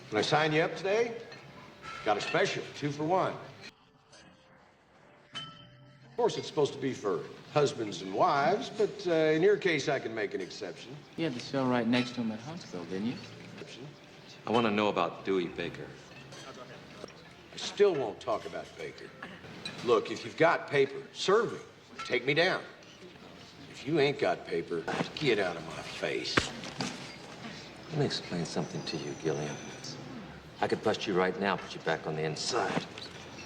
When I sign you up today, got a special, 2 for 1. Of course, it's supposed to be for husbands and wives, but in your case, I can make an exception. You had the cell right next to him at Huntsville, didn't you? I want to know about Dewey Baker. I still won't talk about Baker. Look, if you've got paper, serve me. Take me down. If you ain't got paper, get out of my face. Let me explain something to you, Gilliam. I could bust you right now, put you back on the inside.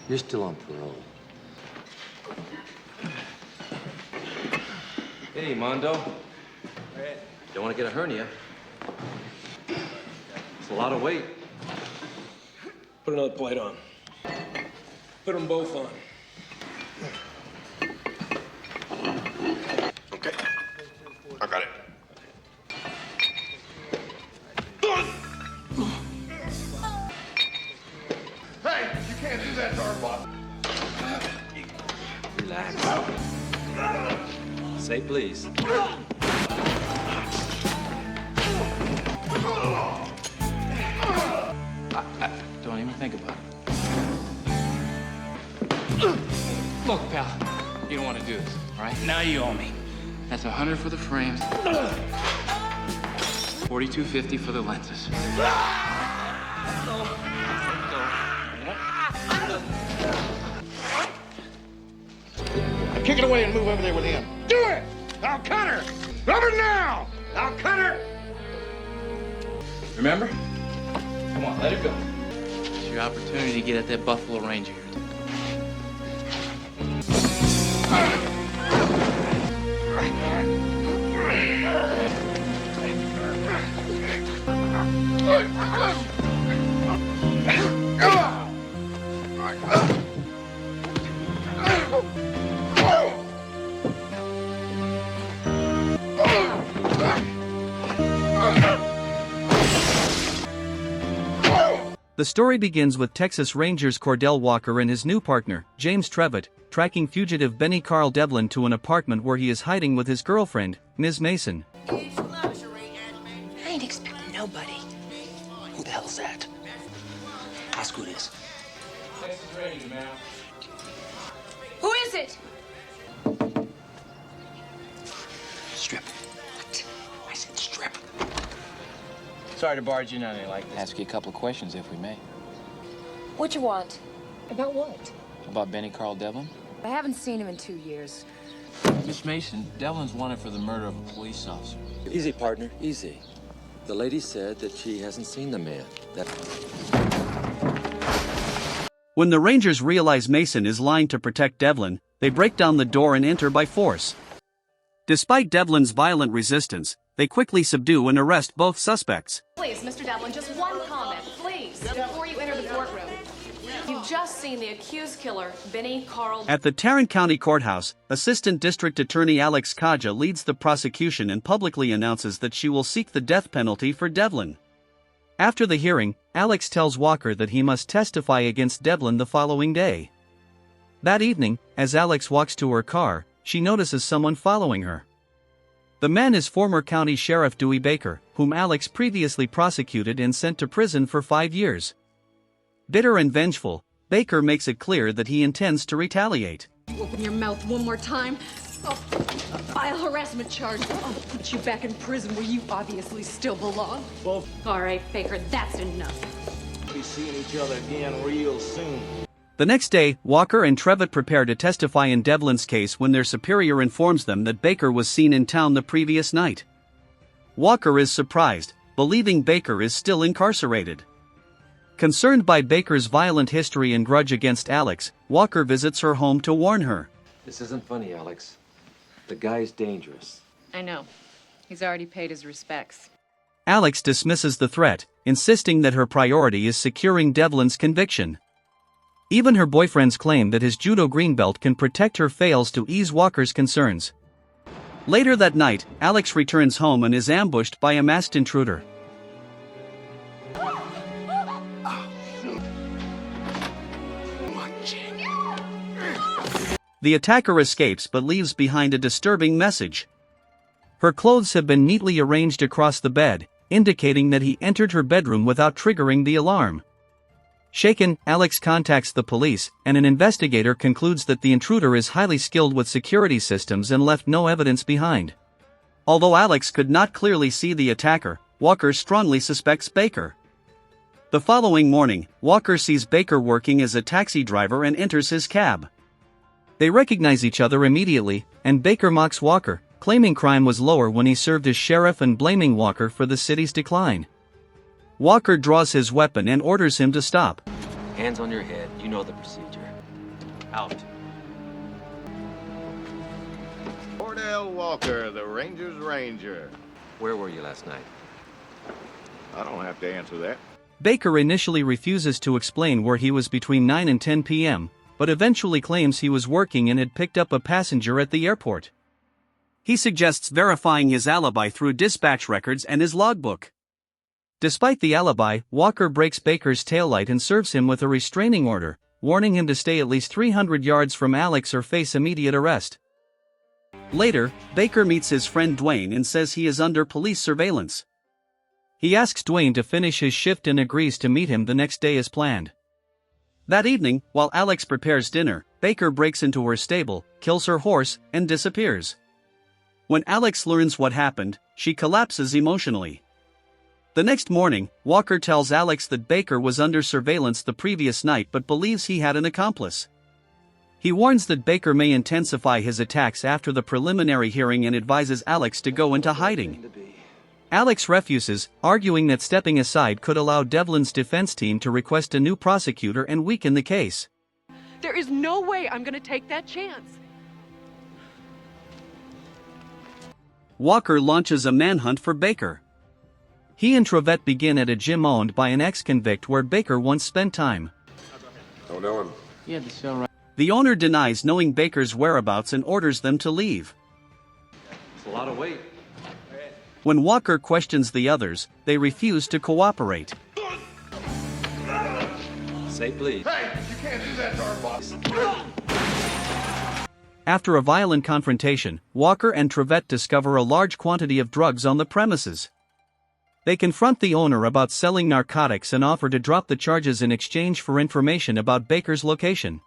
You're still on parole. Hey, Mondo. Hey. Don't want to get a hernia. It's a lot of weight. Put another plate on. Put them both on. Okay. I got it. Hey, you can't do that to our boss. Relax. Say please. Don't even think about it. Look, pal, you don't want to do this, all right? Now you owe me. That's 100 for the frames. 42.50 for the lenses. Kick it away and move over there with him. Do it! I'll cut her! Rub her now! I'll cut her! Remember? Come on, let it go. It's your opportunity to get at that Buffalo Ranger. The story begins with Texas Rangers Cordell Walker and his new partner, James Trivette, tracking fugitive Benny Carl Devlin to an apartment where he is hiding with his girlfriend, Ms. Mason. I ain't expecting nobody. Who the hell's that? Ask who it is. Texas Ranger, man. Who is it? Strip. What? I said strip. Sorry to barge in on you like this. Ask you a couple of questions, if we may. What you want? About what? About Benny Carl Devlin? I haven't seen him in 2 years. Miss Mason, Devlin's wanted for the murder of a police officer. Easy, partner, easy. The lady said that she hasn't seen the man. When the Rangers realize Mason is lying to protect Devlin, they break down the door and enter by force. Despite Devlin's violent resistance, they quickly subdue and arrest both suspects. Please, Mr. Devlin, just one comment, please, before you enter the courtroom. You've just seen the accused killer, Benny Carl. At the Tarrant County Courthouse, Assistant District Attorney Alex Kaja leads the prosecution and publicly announces that she will seek the death penalty for Devlin. After the hearing, Alex tells Walker that he must testify against Devlin the following day. That evening, as Alex walks to her car, she notices someone following her. The man is former County Sheriff Dewey Baker, whom Alex previously prosecuted and sent to prison for 5 years. Bitter and vengeful, Baker makes it clear that he intends to retaliate. You open your mouth one more time, I'll file harassment charge. I'll put you back in prison where you obviously still belong. Well, All right, Baker, that's enough. we'll be seeing each other again real soon. The next day, Walker and Trivette prepare to testify in Devlin's case when their superior informs them that Baker was seen in town the previous night. Walker is surprised, believing Baker is still incarcerated. Concerned by Baker's violent history and grudge against Alex, Walker visits her home to warn her. This isn't funny, Alex. The guy's dangerous. I know. He's already paid his respects. Alex dismisses the threat, insisting that her priority is securing Devlin's conviction. Even her boyfriend's claim that his judo green belt can protect her fails to ease Walker's concerns. Later that night, Alex returns home and is ambushed by a masked intruder. The attacker escapes but leaves behind a disturbing message. Her clothes have been neatly arranged across the bed, indicating that he entered her bedroom without triggering the alarm. Shaken, Alex contacts the police, and an investigator concludes that the intruder is highly skilled with security systems and left no evidence behind. Although Alex could not clearly see the attacker, Walker strongly suspects Baker. The following morning, Walker sees Baker working as a taxi driver and enters his cab. They recognize each other immediately, and Baker mocks Walker, claiming crime was lower when he served as sheriff and blaming Walker for the city's decline. Walker draws his weapon and orders him to stop. Hands on your head, you know the procedure. Out. Cordell Walker, the Ranger's Ranger. Where were you last night? I don't have to answer that. Baker initially refuses to explain where he was between 9 and 10 p.m., but eventually claims he was working and had picked up a passenger at the airport. He suggests verifying his alibi through dispatch records and his logbook. Despite the alibi, Walker breaks Baker's taillight and serves him with a restraining order, warning him to stay at least 300 yards from Alex or face immediate arrest. Later, Baker meets his friend Dwayne and says he is under police surveillance. He asks Dwayne to finish his shift and agrees to meet him the next day as planned. That evening, while Alex prepares dinner, Baker breaks into her stable, kills her horse, and disappears. When Alex learns what happened, she collapses emotionally. The next morning, Walker tells Alex that Baker was under surveillance the previous night but believes he had an accomplice. He warns that Baker may intensify his attacks after the preliminary hearing and advises Alex to go into hiding. Alex refuses, arguing that stepping aside could allow Devlin's defense team to request a new prosecutor and weaken the case. There is no way I'm gonna take that chance. Walker launches a manhunt for Baker. He and Trivette begin at a gym owned by an ex-convict where Baker once spent time. Don't know him. You had the show right. The owner denies knowing Baker's whereabouts and orders them to leave. It's a lot of weight. When Walker questions the others, they refuse to cooperate. Say please. Hey, you can't do that to our boss. After a violent confrontation, Walker and Trivette discover a large quantity of drugs on the premises. They confront the owner about selling narcotics and offer to drop the charges in exchange for information about Baker's location.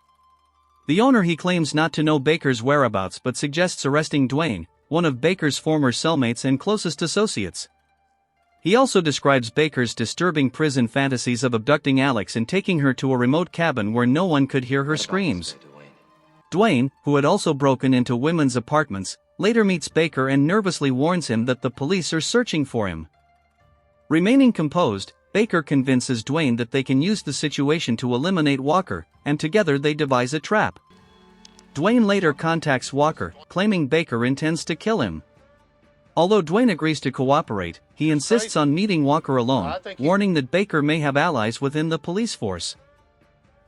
The owner he claims not to know Baker's whereabouts but suggests arresting Dwayne, one of Baker's former cellmates and closest associates. He also describes Baker's disturbing prison fantasies of abducting Alex and taking her to a remote cabin where no one could hear her screams. Dwayne, who had also broken into women's apartments, later meets Baker and nervously warns him that the police are searching for him. Remaining composed, Baker convinces Dwayne that they can use the situation to eliminate Walker, and together they devise a trap. Dwayne later contacts Walker, claiming Baker intends to kill him. Although Dwayne agrees to cooperate, he insists on meeting Walker alone, warning that Baker may have allies within the police force.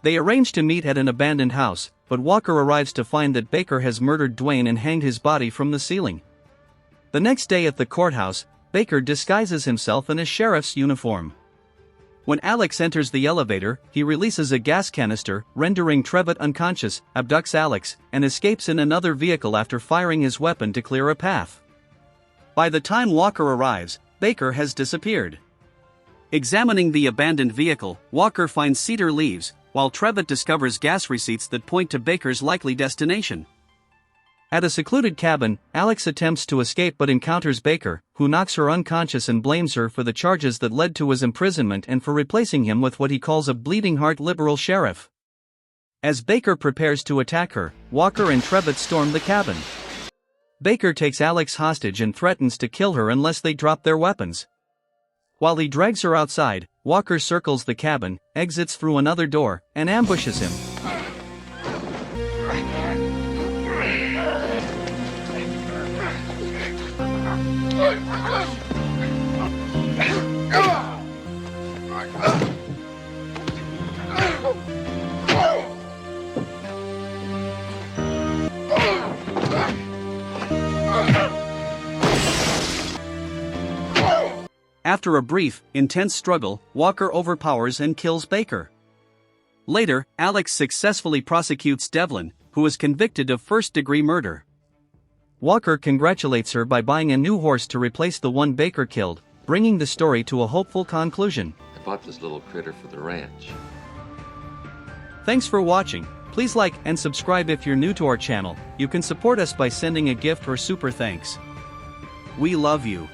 They arrange to meet at an abandoned house, but Walker arrives to find that Baker has murdered Dwayne and hanged his body from the ceiling. The next day at the courthouse, Baker disguises himself in a sheriff's uniform. When Alex enters the elevator, he releases a gas canister, rendering Trivette unconscious, abducts Alex, and escapes in another vehicle after firing his weapon to clear a path. By the time Walker arrives, Baker has disappeared. Examining the abandoned vehicle, Walker finds cedar leaves, while Trivette discovers gas receipts that point to Baker's likely destination. At a secluded cabin, Alex attempts to escape but encounters Baker, who knocks her unconscious and blames her for the charges that led to his imprisonment and for replacing him with what he calls a bleeding-heart liberal sheriff. As Baker prepares to attack her, Walker and Trivette storm the cabin. Baker takes Alex hostage and threatens to kill her unless they drop their weapons. While he drags her outside, Walker circles the cabin, exits through another door, and ambushes him. After a brief, intense struggle, Walker overpowers and kills Baker. Later, Alex successfully prosecutes Devlin, who is convicted of first-degree murder. Walker congratulates her by buying a new horse to replace the one Baker killed, bringing the story to a hopeful conclusion. I bought this little critter for the ranch. Thanks for watching. Please like and subscribe if you're new to our channel. You can support us by sending a gift or super thanks. We love you.